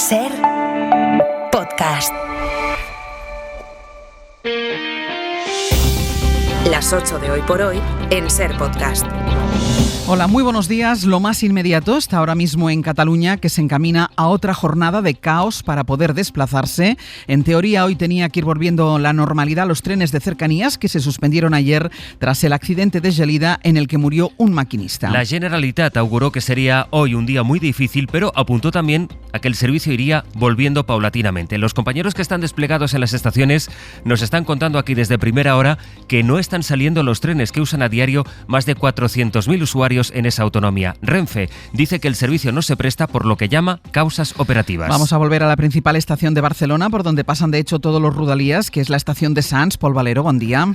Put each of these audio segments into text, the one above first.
Ser Podcast. Las 8 de Hoy por Hoy en Ser Podcast. Hola, muy buenos días. Lo más inmediato está ahora mismo en Cataluña, que se encamina a otra jornada de caos para poder desplazarse. En teoría, hoy tenía que ir volviendo la normalidad los trenes de cercanías que se suspendieron ayer tras el accidente de Gelida en el que murió un maquinista. La Generalitat auguró que sería hoy un día muy difícil, pero apuntó también a que el servicio iría volviendo paulatinamente. Los compañeros que están desplegados en las estaciones nos están contando aquí desde primera hora que no están saliendo los trenes que usan a diario más de 400.000 usuarios en esa autonomía. Renfe dice que el servicio no se presta por lo que llama causas operativas. Vamos a volver a la principal estación de Barcelona, por donde pasan de hecho todos los rodalies, que es la estación de Sants. Pol Valero, buen día.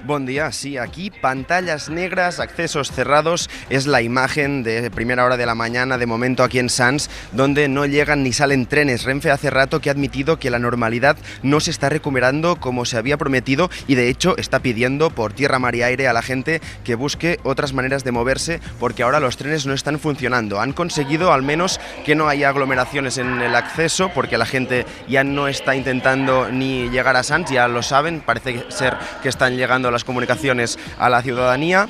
Buen día, sí, aquí pantallas negras, accesos cerrados, es la imagen de primera hora de la mañana, de momento aquí en Sants, donde no llegan ni salen trenes. Renfe hace rato que ha admitido que la normalidad no se está recuperando como se había prometido y de hecho está pidiendo por tierra, mar y aire a la gente que busque otras maneras de moverse porque ahora los trenes no están funcionando. Han conseguido al menos que no haya aglomeraciones en el acceso porque la gente ya no está intentando ni llegar a Sants, ya lo saben, parece ser que están llegando las comunicaciones a la ciudadanía.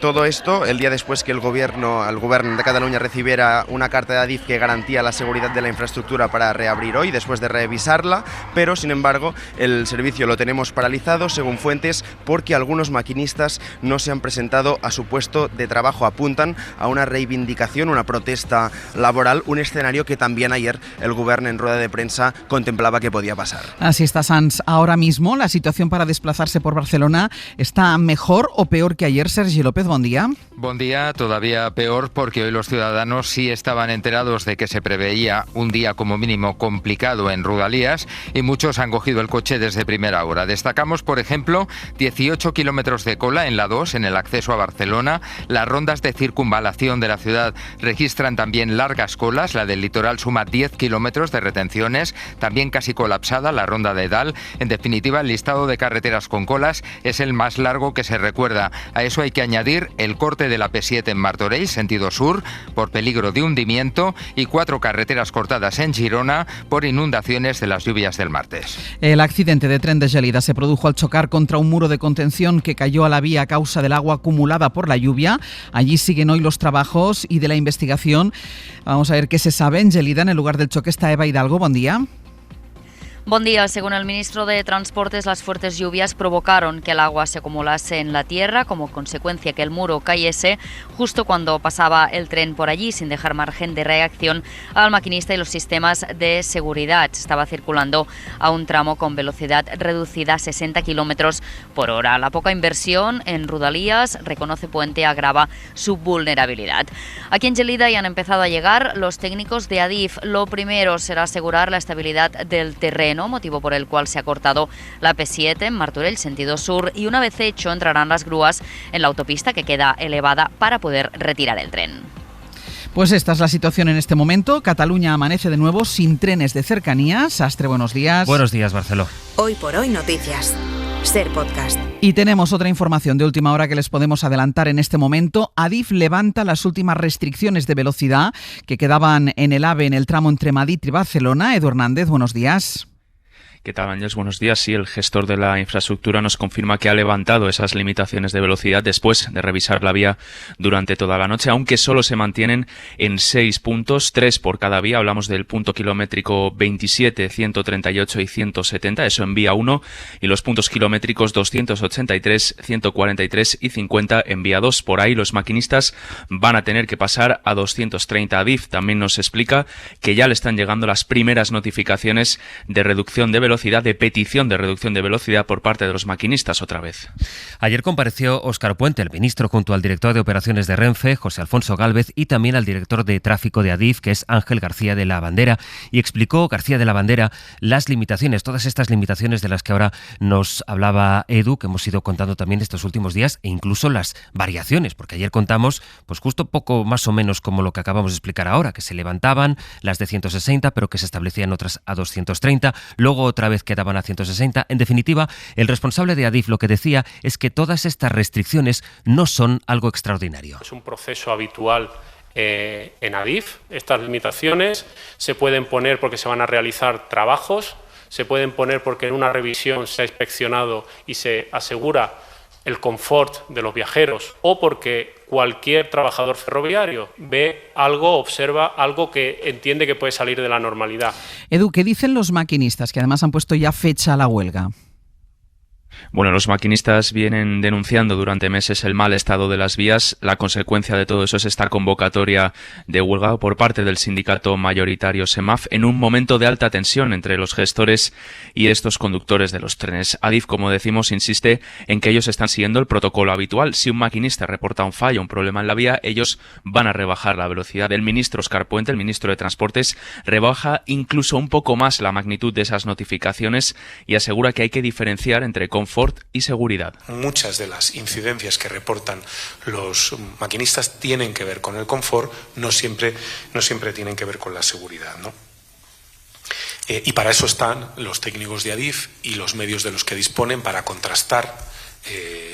Todo esto el día después que el Gobierno de Cataluña recibiera una carta de Adif que garantía la seguridad de la infraestructura para reabrir hoy, después de revisarla, pero sin embargo el servicio lo tenemos paralizado, según fuentes, porque algunos maquinistas no se han presentado a su puesto de trabajo. Apuntan a una reivindicación, una protesta laboral, un escenario que también ayer el Gobierno en rueda de prensa contemplaba que podía pasar. Así está Sants ahora mismo. La situación para desplazarse por Barcelona ¿está mejor o peor que ayer? Sergi López, buen día. Buen día, todavía peor porque hoy los ciudadanos sí estaban enterados de que se preveía un día como mínimo complicado en Rodalies y muchos han cogido el coche desde primera hora. Destacamos, por ejemplo, 18 kilómetros de cola en la 2 en el acceso a Barcelona. Las rondas de circunvalación de la ciudad registran también largas colas. La del litoral suma 10 kilómetros de retenciones, también casi colapsada la ronda de Dal. En definitiva, el listado de carreteras con colas es el más largo que se recuerda. A eso hay que añadir el corte de la P7 en Martorell, sentido sur, por peligro de hundimiento, y 4 carreteras cortadas en Girona por inundaciones de las lluvias del martes. El accidente de tren de Gelida se produjo al chocar contra un muro de contención que cayó a la vía a causa del agua acumulada por la lluvia. Allí siguen hoy los trabajos y de la investigación. Vamos a ver qué se sabe. En Gelida, en el lugar del choque, está Eva Hidalgo. Buen día. Buen día. Según el ministro de Transportes, las fuertes lluvias provocaron que el agua se acumulase en la tierra, como consecuencia que el muro cayese justo cuando pasaba el tren por allí, sin dejar margen de reacción al maquinista y los sistemas de seguridad. Estaba circulando a un tramo con velocidad reducida a 60 kilómetros por hora. La poca inversión en Rodalies, reconoce Puente, agrava su vulnerabilidad. Aquí en Gelida ya han empezado a llegar los técnicos de Adif. Lo primero será asegurar la estabilidad del terreno, motivo por el cual se ha cortado la P7 en Martorell, sentido sur, y una vez hecho entrarán las grúas en la autopista que queda elevada para poder retirar el tren. Pues esta es la situación en este momento. Cataluña amanece de nuevo sin trenes de cercanías. Sastre, buenos días. Buenos días, Barceló. Hoy por Hoy Noticias. Ser Podcast. Y tenemos otra información de última hora que les podemos adelantar en este momento. Adif levanta las últimas restricciones de velocidad que quedaban en el AVE en el tramo entre Madrid y Barcelona. Edu Hernández, buenos días. ¿Qué tal, Ángels? Buenos días. Sí, el gestor de la infraestructura nos confirma que ha levantado esas limitaciones de velocidad después de revisar la vía durante toda la noche, aunque solo se mantienen en 6 puntos, 3 por cada vía. Hablamos del punto kilométrico 27, 138 y 170, eso en vía 1, y los puntos kilométricos 283, 143 y 50 en vía 2. Por ahí los maquinistas van a tener que pasar a 230. Adif también nos explica que ya le están llegando las primeras notificaciones de reducción de velocidad, de petición de reducción de velocidad por parte de los maquinistas otra vez. Ayer compareció Óscar Puente, el ministro, junto al director de operaciones de Renfe, José Alfonso Gálvez, y también al director de tráfico de Adif, que es Ángel García de la Bandera, y explicó García de la Bandera las limitaciones, todas estas limitaciones de las que ahora nos hablaba Edu, que hemos ido contando también estos últimos días, e incluso las variaciones, porque ayer contamos pues justo poco más o menos como lo que acabamos de explicar ahora, que se levantaban las de 160, pero que se establecían otras a 230, luego otra vez quedaban a 160. En definitiva, el responsable de Adif lo que decía es que todas estas restricciones no son algo extraordinario. Es un proceso habitual en Adif. Estas limitaciones se pueden poner porque se van a realizar trabajos, se pueden poner porque en una revisión se ha inspeccionado y se asegura el confort de los viajeros, o porque cualquier trabajador ferroviario ve algo, observa algo que entiende que puede salir de la normalidad. Edu, ¿qué dicen los maquinistas, que además han puesto ya fecha a la huelga? Bueno, los maquinistas vienen denunciando durante meses el mal estado de las vías. La consecuencia de todo eso es esta convocatoria de huelga por parte del sindicato mayoritario SEMAF en un momento de alta tensión entre los gestores y estos conductores de los trenes. Adif, como decimos, insiste en que ellos están siguiendo el protocolo habitual. Si un maquinista reporta un fallo, un problema en la vía, ellos van a rebajar la velocidad. El ministro Óscar Puente, el ministro de Transportes, rebaja incluso un poco más la magnitud de esas notificaciones y asegura que hay que diferenciar entre confort y seguridad. Muchas de las incidencias que reportan los maquinistas tienen que ver con el confort, no siempre tienen que ver con la seguridad, ¿no? Y para eso están los técnicos de Adif y los medios de los que disponen para contrastar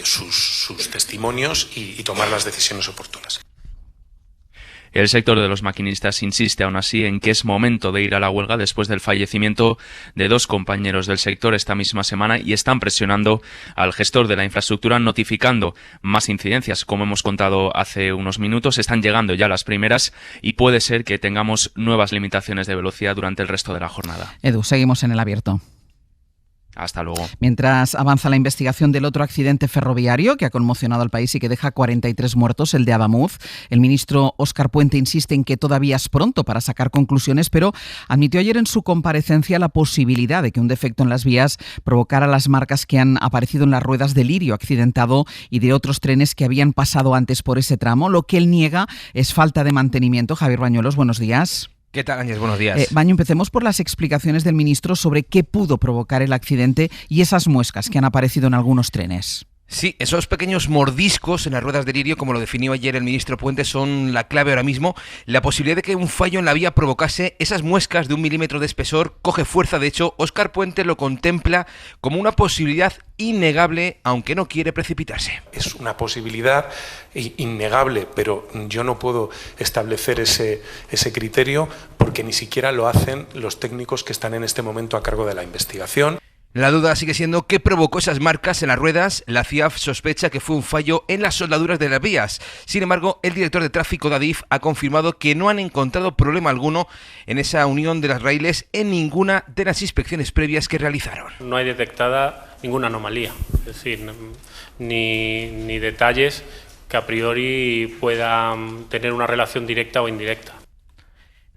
sus testimonios y tomar las decisiones oportunas. El sector de los maquinistas insiste aún así en que es momento de ir a la huelga después del fallecimiento de 2 compañeros del sector esta misma semana y están presionando al gestor de la infraestructura notificando más incidencias. Como hemos contado hace unos minutos, están llegando ya las primeras y puede ser que tengamos nuevas limitaciones de velocidad durante el resto de la jornada. Edu, seguimos en el abierto. Hasta luego. Mientras avanza la investigación del otro accidente ferroviario que ha conmocionado al país y que deja 43 muertos, el de Adamuz, el ministro Óscar Puente insiste en que todavía es pronto para sacar conclusiones, pero admitió ayer en su comparecencia la posibilidad de que un defecto en las vías provocara las marcas que han aparecido en las ruedas del Lirio accidentado y de otros trenes que habían pasado antes por ese tramo. Lo que él niega es falta de mantenimiento. Javier Bañuelos, buenos días. ¿Qué tal, Ángel? Buenos días. Baño, empecemos por las explicaciones del ministro sobre qué pudo provocar el accidente y esas muescas que han aparecido en algunos trenes. Sí, esos pequeños mordiscos en las ruedas de Lirio, como lo definió ayer el ministro Puente, son la clave ahora mismo. La posibilidad de que un fallo en la vía provocase esas muescas de 1 milímetro de espesor coge fuerza. De hecho, Óscar Puente lo contempla como una posibilidad innegable, aunque no quiere precipitarse. Es una posibilidad innegable, pero yo no puedo establecer ese criterio porque ni siquiera lo hacen los técnicos que están en este momento a cargo de la investigación. La duda sigue siendo qué provocó esas marcas en las ruedas. La CIAF sospecha que fue un fallo en las soldaduras de las vías. Sin embargo, el director de tráfico de Adif ha confirmado que no han encontrado problema alguno en esa unión de las raíles en ninguna de las inspecciones previas que realizaron. No hay detectada ninguna anomalía, es decir, ni detalles que a priori puedan tener una relación directa o indirecta.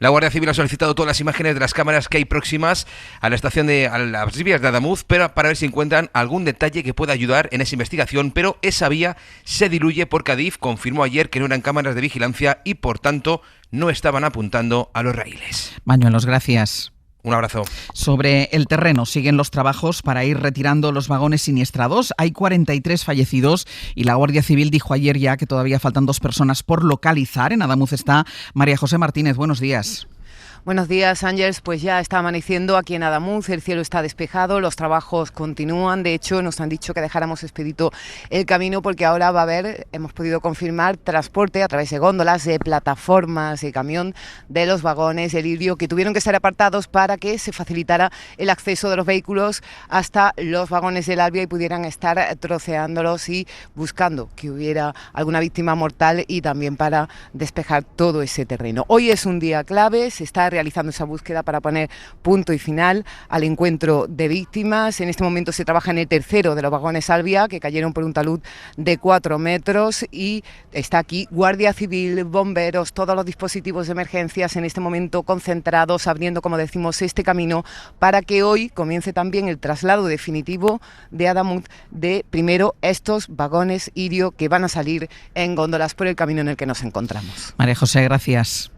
La Guardia Civil ha solicitado todas las imágenes de las cámaras que hay próximas a la estación a las vías de Adamuz, pero para ver si encuentran algún detalle que pueda ayudar en esa investigación, pero esa vía se diluye porque Adif confirmó ayer que no eran cámaras de vigilancia y por tanto no estaban apuntando a los raíles. Bañuelos, gracias. Un abrazo. Sobre el terreno, siguen los trabajos para ir retirando los vagones siniestrados. Hay 43 fallecidos y la Guardia Civil dijo ayer ya que todavía faltan 2 personas por localizar. En Adamuz está María José Martínez. Buenos días. Buenos días, Ángels. Pues ya está amaneciendo aquí en Adamuz, el cielo está despejado, los trabajos continúan. De hecho, nos han dicho que dejáramos expedito el camino porque ahora va a haber, hemos podido confirmar, transporte a través de góndolas, de plataformas, de camión, de los vagones del Lirio que tuvieron que ser apartados para que se facilitara el acceso de los vehículos hasta los vagones del Albia y pudieran estar troceándolos y buscando que hubiera alguna víctima mortal y también para despejar todo ese terreno. Hoy es un día clave, se está realizando esa búsqueda para poner punto y final al encuentro de víctimas. En este momento se trabaja en el tercero de los vagones Albia que cayeron por un talud de 4 metros y está aquí Guardia Civil, bomberos, todos los dispositivos de emergencias en este momento concentrados, abriendo, como decimos, este camino para que hoy comience también el traslado definitivo de Adamuz de primero estos vagones Lirio que van a salir en góndolas por el camino en el que nos encontramos. María José, gracias.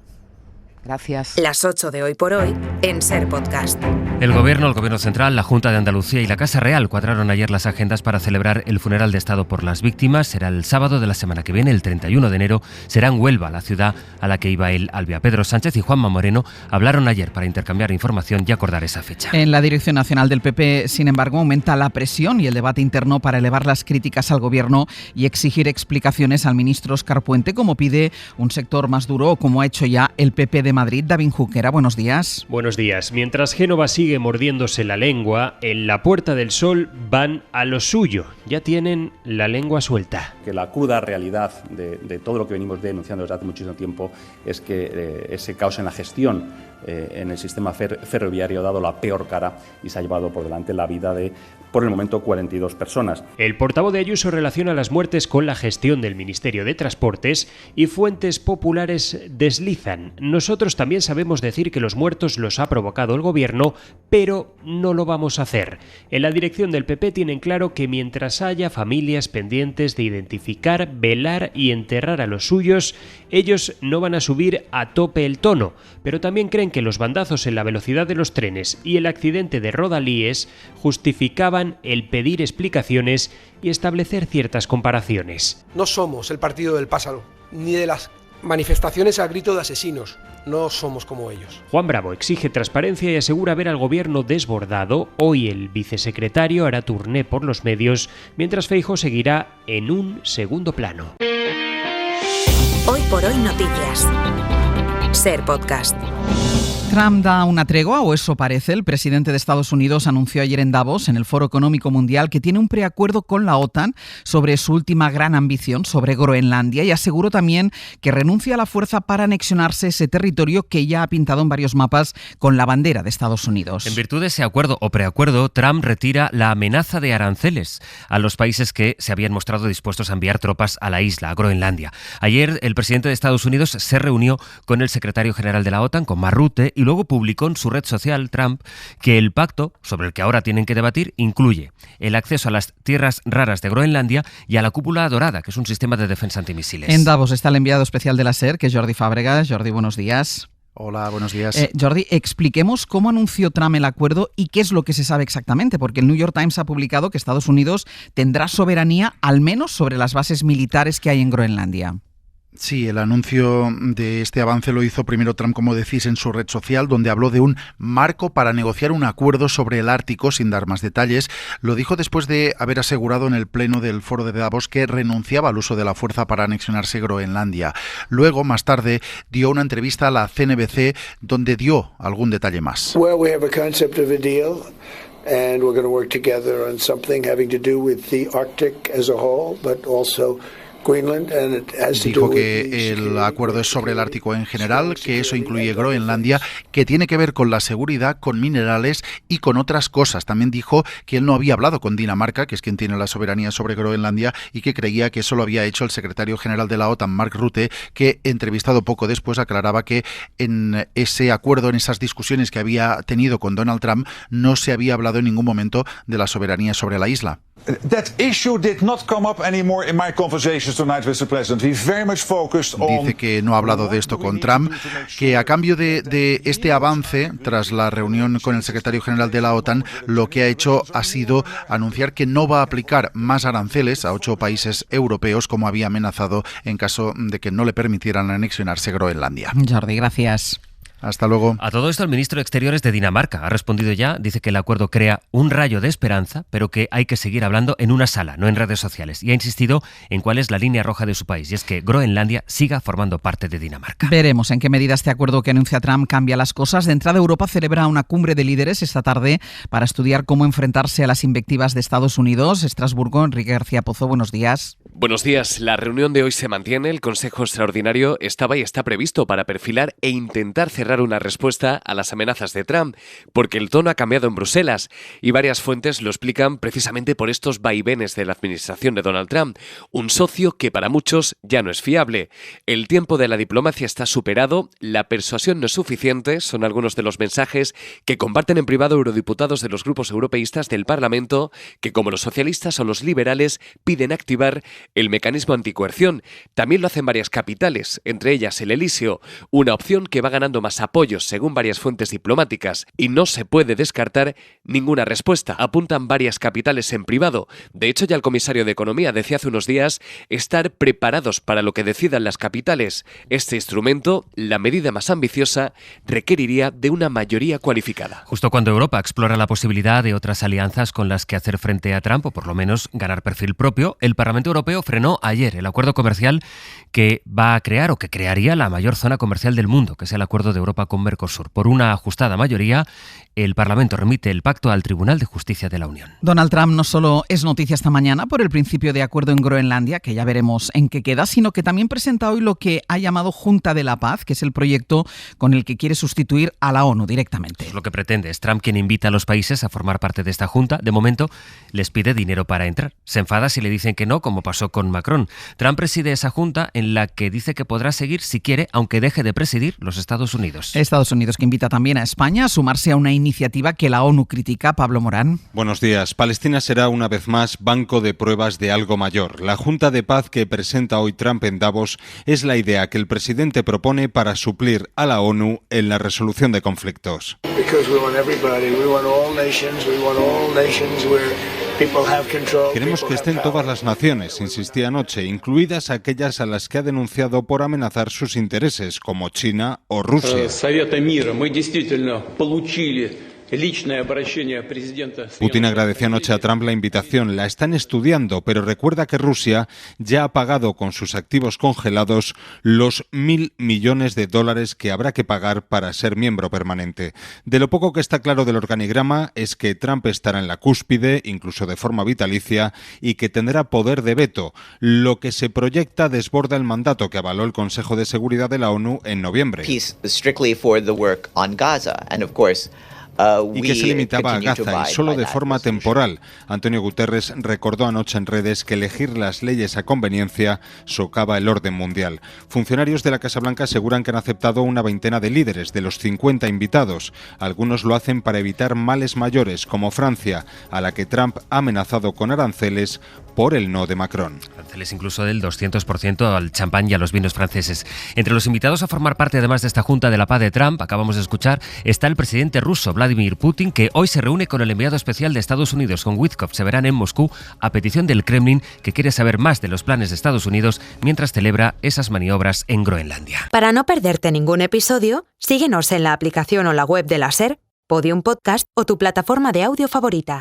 Gracias. Las 8 de Hoy por Hoy en Ser Podcast. El Gobierno Central, la Junta de Andalucía y la Casa Real cuadraron ayer las agendas para celebrar el funeral de Estado por las víctimas. Será el sábado de la semana que viene, el 31 de enero. Será en Huelva, la ciudad a la que iba él, Albia. Pedro Sánchez y Juanma Moreno hablaron ayer para intercambiar información y acordar esa fecha. En la dirección nacional del PP, sin embargo, aumenta la presión y el debate interno para elevar las críticas al Gobierno y exigir explicaciones al ministro Óscar Puente, como pide un sector más duro o como ha hecho ya el PP de Madrid. David Junquera, buenos días. Buenos días. Mientras Génova sigue mordiéndose la lengua, en la Puerta del Sol van a lo suyo. Ya tienen la lengua suelta. Que la cruda realidad de todo lo que venimos denunciando desde hace muchísimo tiempo es que ese caos en la gestión en el sistema ferroviario ha dado la peor cara y se ha llevado por delante la vida de, por el momento, 42 personas. El portavoz de Ayuso relaciona las muertes con la gestión del Ministerio de Transportes y fuentes populares deslizan. Nosotros también sabemos decir que los muertos los ha provocado el Gobierno, pero no lo vamos a hacer. En la dirección del PP tienen claro que mientras haya familias pendientes de identificar, velar y enterrar a los suyos, ellos no van a subir a tope el tono, pero también creen que los bandazos en la velocidad de los trenes y el accidente de Rodalíes justificaban el pedir explicaciones y establecer ciertas comparaciones. No somos el partido del pásalo, ni de las manifestaciones a grito de asesinos. No somos como ellos. Juan Bravo exige transparencia y asegura ver al Gobierno desbordado. Hoy el vicesecretario hará turné por los medios, mientras Feijóo seguirá en un segundo plano. Hoy por hoy noticias. Ser Podcast. Trump da una tregua, o eso parece. El presidente de Estados Unidos anunció ayer en Davos, en el Foro Económico Mundial, que tiene un preacuerdo con la OTAN sobre su última gran ambición, sobre Groenlandia, y aseguró también que renuncia a la fuerza para anexionarse ese territorio que ya ha pintado en varios mapas con la bandera de Estados Unidos. En virtud de ese acuerdo o preacuerdo, Trump retira la amenaza de aranceles a los países que se habían mostrado dispuestos a enviar tropas a la isla, a Groenlandia. Ayer, el presidente de Estados Unidos se reunió con el secretario general de la OTAN, con Mark Rutte, y luego publicó en su red social, Trump, que el pacto, sobre el que ahora tienen que debatir, incluye el acceso a las tierras raras de Groenlandia y a la cúpula dorada, que es un sistema de defensa antimisiles. En Davos está el enviado especial de la SER, que es Jordi Fàbregas. Jordi, buenos días. Hola, buenos días. Jordi, expliquemos cómo anunció Trump el acuerdo y qué es lo que se sabe exactamente, porque el New York Times ha publicado que Estados Unidos tendrá soberanía al menos sobre las bases militares que hay en Groenlandia. Sí, el anuncio de este avance lo hizo primero Trump, como decís, en su red social, donde habló de un marco para negociar un acuerdo sobre el Ártico, sin dar más detalles. Lo dijo después de haber asegurado en el pleno del Foro de Davos que renunciaba al uso de la fuerza para anexionarse Groenlandia. Luego, más tarde, dio una entrevista a la CNBC donde dio algún detalle más. Well, we have a concept of a deal. And we're going to work together on something having to do with the Arctic as a whole, but also Dijo que el acuerdo es sobre el Ártico en general, que eso incluye Groenlandia, que tiene que ver con la seguridad, con minerales y con otras cosas. También dijo que él no había hablado con Dinamarca, que es quien tiene la soberanía sobre Groenlandia, y que creía que eso lo había hecho el secretario general de la OTAN, Mark Rutte, que, entrevistado poco después, aclaraba que en ese acuerdo, en esas discusiones que había tenido con Donald Trump, no se había hablado en ningún momento de la soberanía sobre la isla. Dice que no ha hablado de esto con Trump, que a cambio de este avance, tras la reunión con el secretario general de la OTAN, lo que ha hecho ha sido anunciar que no va a aplicar más aranceles a 8 países europeos, como había amenazado en caso de que no le permitieran anexionarse Groenlandia. Jordi, gracias. Hasta luego. A todo esto, el ministro de Exteriores de Dinamarca ha respondido ya, dice que el acuerdo crea un rayo de esperanza, pero que hay que seguir hablando en una sala, no en redes sociales. Y ha insistido en cuál es la línea roja de su país, y es que Groenlandia siga formando parte de Dinamarca. Veremos en qué medida este acuerdo que anuncia Trump cambia las cosas. De entrada, Europa celebra una cumbre de líderes esta tarde para estudiar cómo enfrentarse a las invectivas de Estados Unidos. Estrasburgo, Enrique García Pozo, buenos días. Buenos días. La reunión de hoy se mantiene. El Consejo Extraordinario estaba y está previsto para perfilar e intentar cerrar una respuesta a las amenazas de Trump, porque el tono ha cambiado en Bruselas y varias fuentes lo explican precisamente por estos vaivenes de la administración de Donald Trump, un socio que para muchos ya no es fiable. El tiempo de la diplomacia está superado, la persuasión no es suficiente, son algunos de los mensajes que comparten en privado eurodiputados de los grupos europeístas del Parlamento, que como los socialistas o los liberales piden activar el mecanismo anticoerción. También lo hacen varias capitales, entre ellas el Elíseo, una opción que va ganando más apoyos, según varias fuentes diplomáticas, y no se puede descartar ninguna respuesta. Apuntan varias capitales en privado. De hecho, ya el comisario de Economía decía hace unos días estar preparados para lo que decidan las capitales. Este instrumento, la medida más ambiciosa, requeriría de una mayoría cualificada. Justo cuando Europa explora la posibilidad de otras alianzas con las que hacer frente a Trump, o por lo menos ganar perfil propio, el Parlamento Europeo frenó ayer el acuerdo comercial que va a crear o que crearía la mayor zona comercial del mundo, que es el acuerdo de Europa con Mercosur. Por una ajustada mayoría, el Parlamento remite el pacto al Tribunal de Justicia de la Unión. Donald Trump no solo es noticia esta mañana por el principio de acuerdo en Groenlandia, que ya veremos en qué queda, sino que también presenta hoy lo que ha llamado Junta de la Paz, que es el proyecto con el que quiere sustituir a la ONU directamente. Es lo que pretende. Es Trump quien invita a los países a formar parte de esta junta. De momento, les pide dinero para entrar. Se enfada si le dicen que no, como pasó con Macron. Trump preside esa junta en la que dice que podrá seguir si quiere, aunque deje de presidir los Estados Unidos. Estados Unidos que invita también a España a sumarse a una iniciativa que la ONU critica. Pablo Morán. Buenos días. Palestina será una vez más banco de pruebas de algo mayor. La Junta de Paz que presenta hoy Trump en Davos es la idea que el presidente propone para suplir a la ONU en la resolución de conflictos. Queremos que estén todas las naciones, insistía anoche, incluidas aquellas a las que ha denunciado por amenazar sus intereses, como China o Rusia. Putin agradeció anoche a Trump la invitación. La están estudiando, pero recuerda que Rusia ya ha pagado con sus activos congelados los $1.000 millones que habrá que pagar para ser miembro permanente. De lo poco que está claro del organigrama es que Trump estará en la cúspide, incluso de forma vitalicia, y que tendrá poder de veto. Lo que se proyecta desborda el mandato que avaló el Consejo de Seguridad de la ONU en noviembre. Y que se limitaba a Gaza y solo de forma temporal. Antonio Guterres recordó anoche en redes que elegir las leyes a conveniencia socava el orden mundial. Funcionarios de la Casa Blanca aseguran que han aceptado una veintena de líderes de los 50 invitados. Algunos lo hacen para evitar males mayores, como Francia, a la que Trump ha amenazado con aranceles por el no de Macron. Aranceles incluso del 200% al champán y a los vinos franceses. Entre los invitados a formar parte además de esta Junta de la Paz de Trump, acabamos de escuchar, está el presidente ruso Vladimir Putin, que hoy se reúne con el enviado especial de Estados Unidos, con Witkoff. Se verán en Moscú a petición del Kremlin, que quiere saber más de los planes de Estados Unidos mientras celebra esas maniobras en Groenlandia. Para no perderte ningún episodio, síguenos en la aplicación o la web de la SER, Podium Podcast o tu plataforma de audio favorita.